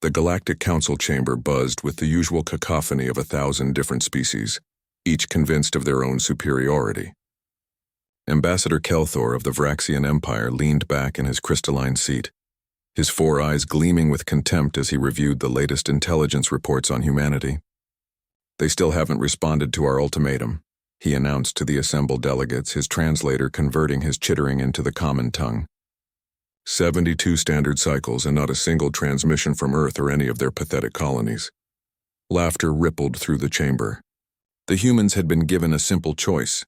The Galactic Council chamber buzzed with the usual cacophony of 1,000 different species, each convinced of their own superiority. Ambassador Kelthor of the Vraxian Empire leaned back in his crystalline seat, his 4 eyes gleaming with contempt as he reviewed the latest intelligence reports on humanity. "They still haven't responded to our ultimatum," he announced to the assembled delegates, his translator converting his chittering into the common tongue. 72 standard cycles and not a single transmission from Earth or any of their pathetic colonies. Laughter rippled through the chamber. The humans had been given a simple choice: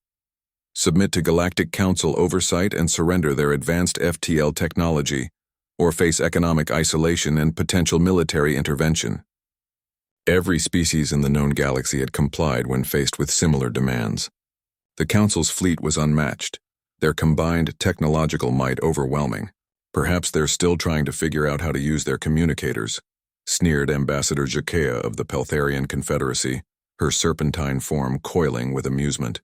submit to Galactic Council oversight and surrender their advanced FTL technology, or face economic isolation and potential military intervention. Every species in the known galaxy had complied when faced with similar demands. The Council's fleet was unmatched, their combined technological might overwhelming. "Perhaps they're still trying to figure out how to use their communicators," sneered Ambassador Jakea of the Peltharian Confederacy, her serpentine form coiling with amusement.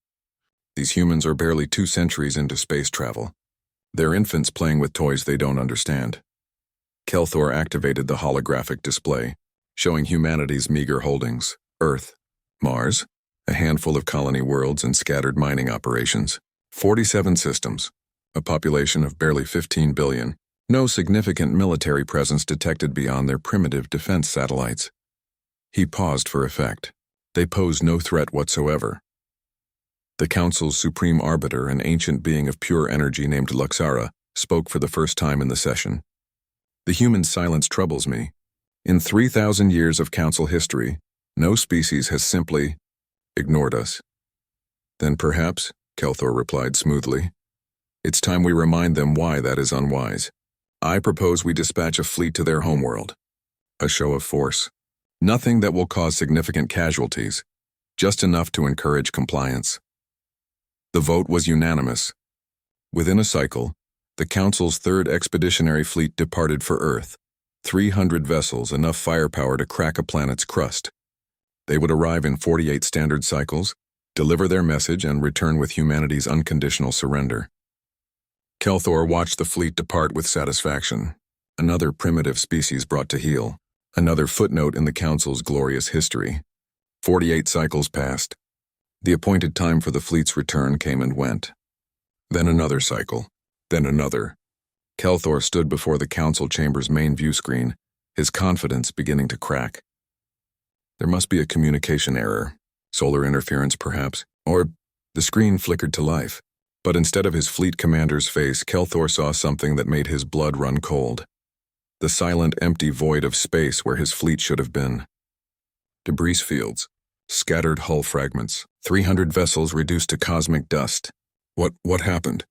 "These humans are barely 2 centuries into space travel. They're infants playing with toys they don't understand." Kelthor activated the holographic display, showing humanity's meager holdings: Earth, Mars, a handful of colony worlds and scattered mining operations, 47 systems, a population of barely 15 billion, no significant military presence detected beyond their primitive defense satellites. He paused for effect. They posed no threat whatsoever. The Council's supreme arbiter, an ancient being of pure energy named Luxara, spoke for the first time in the session. "The human silence troubles me. In 3,000 years of Council history, no species has simply ignored us." "Then perhaps," Kelthor replied smoothly, "it's time we remind them why that is unwise. I propose we dispatch a fleet to their homeworld. A show of force. Nothing that will cause significant casualties, just enough to encourage compliance." The vote was unanimous. Within a cycle, the Council's 3rd Expeditionary Fleet departed for Earth, 300 vessels, enough firepower to crack a planet's crust. They would arrive in 48 standard cycles, deliver their message, and return with humanity's unconditional surrender. Kelthor watched the fleet depart with satisfaction. Another primitive species brought to heel. Another footnote in the Council's glorious history. 48 cycles passed. The appointed time for the fleet's return came and went. Then another cycle. Then another. Kelthor stood before the Council chamber's main view screen, his confidence beginning to crack. There must be a communication error. Solar interference, perhaps. Or the screen flickered to life. But instead of his fleet commander's face, Kelthor saw something that made his blood run cold. The silent, empty void of space where his fleet should have been. Debris fields, scattered hull fragments, 300 vessels reduced to cosmic dust. What happened?"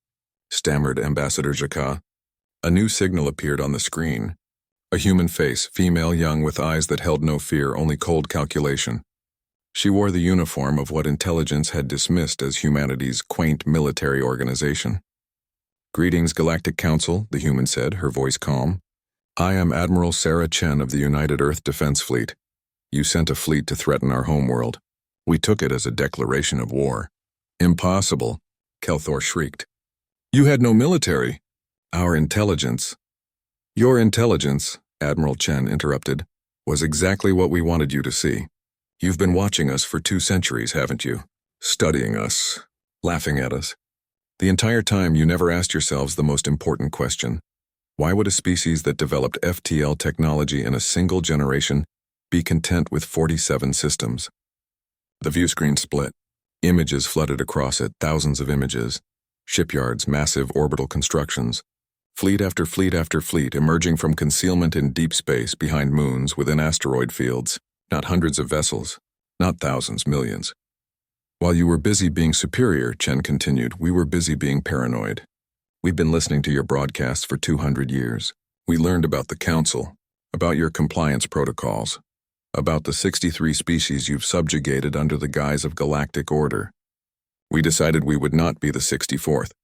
stammered Ambassador Jakea. A new signal appeared on the screen. A human face, female, young, with eyes that held no fear, only cold calculation. She wore the uniform of what intelligence had dismissed as humanity's quaint military organization. "Greetings, Galactic Council," the human said, her voice calm. "I am Admiral Sarah Chen of the United Earth Defense Fleet. You sent a fleet to threaten our homeworld. We took it as a declaration of war." "Impossible," Kelthor shrieked. "You had no military." "Our intelligence." "Your intelligence," Admiral Chen interrupted, "was exactly what we wanted you to see. You've been watching us for 2 centuries, haven't you? Studying us, laughing at us. The entire time you never asked yourselves the most important question. Why would a species that developed FTL technology in a single generation be content with 47 systems?" The view screen split. Images flooded across it, thousands of images. Shipyards, massive orbital constructions. Fleet after fleet after fleet emerging from concealment in deep space behind moons within asteroid fields. Not hundreds of vessels, not thousands, millions. "While you were busy being superior," Chen continued, "we were busy being paranoid. We've been listening to your broadcasts for 200 years. We learned about the Council, about your compliance protocols, about the 63 species you've subjugated under the guise of galactic order. We decided we would not be the 64th.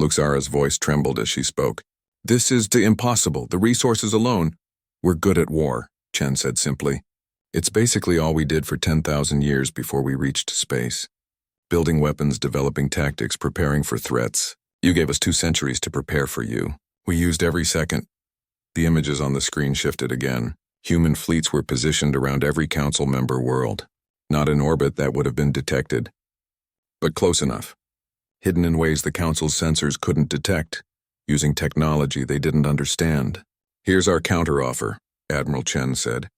Luxara's voice trembled as she spoke. "This is impossible. The resources alone." "We're good at war," Chen said simply. "It's basically all we did for 10,000 years before we reached space. Building weapons, developing tactics, preparing for threats. You gave us 2 centuries to prepare for you. We used every second." The images on the screen shifted again. Human fleets were positioned around every council member world, not in orbit that would have been detected, but close enough, hidden in ways the council's sensors couldn't detect, using technology they didn't understand. "Here's our counteroffer," Admiral Chen said.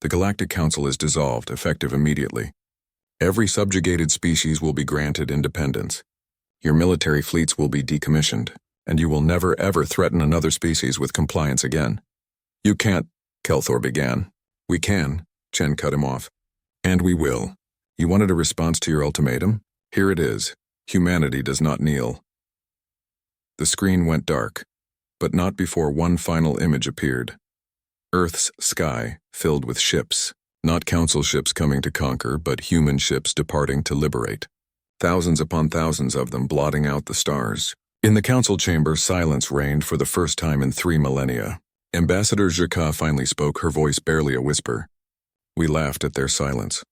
"The Galactic Council is dissolved, effective immediately. Every subjugated species will be granted independence. Your military fleets will be decommissioned, and you will never ever threaten another species with compliance again." "You can't," Kelthor began. "We can," Chen cut him off. "And we will. You wanted a response to your ultimatum? Here it is. Humanity does not kneel." The screen went dark, but not before one final image appeared. Earth's sky filled with ships, not council ships coming to conquer, but human ships departing to liberate. Thousands upon thousands of them blotting out the stars. In the council chamber, silence reigned for the first time in 3 millennia. Ambassador Zhaka finally spoke, her voice barely a whisper. We laughed at their silence.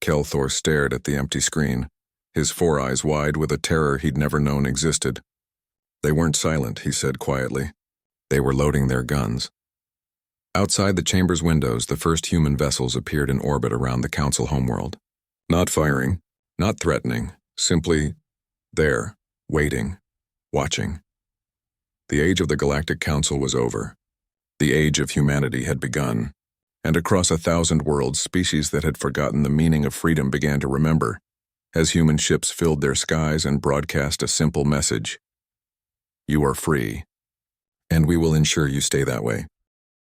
Kelthor stared at the empty screen, his 4 eyes wide with a terror he'd never known existed. "They weren't silent," he said quietly. "They were loading their guns." Outside the chamber's windows, the first human vessels appeared in orbit around the council homeworld. Not firing, not threatening, simply there, waiting, watching. The age of the Galactic Council was over. The age of humanity had begun, and across 1,000 worlds, species that had forgotten the meaning of freedom began to remember, as human ships filled their skies and broadcast a simple message: "You are free, and we will ensure you stay that way."